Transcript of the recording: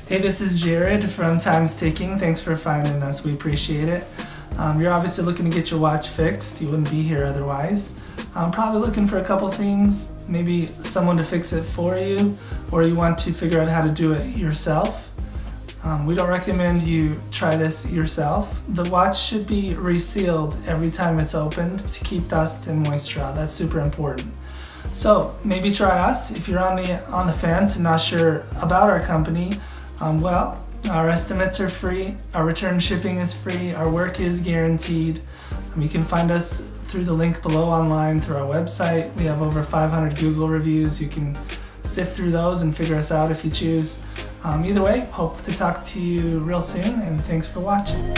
Hey, this is Jared from Time's Ticking. Thanks for finding us. We appreciate it. You're obviously looking to get your watch fixed. You wouldn't be here otherwise. Probably looking for a couple things, maybe someone to fix it for you, or you want to figure out how to do it yourself. We don't recommend you try this yourself. The watch should be resealed every time it's opened to keep dust and moisture out. That's super important. So maybe try us if you're on the fence and not sure about our company. Well, our estimates are free, our return shipping is free, our work is guaranteed. You can find us through the link below online through our website. We have over 500 Google reviews. You can sift through those and figure us out if you choose. Either way, hope to talk to you real soon, and thanks for watching.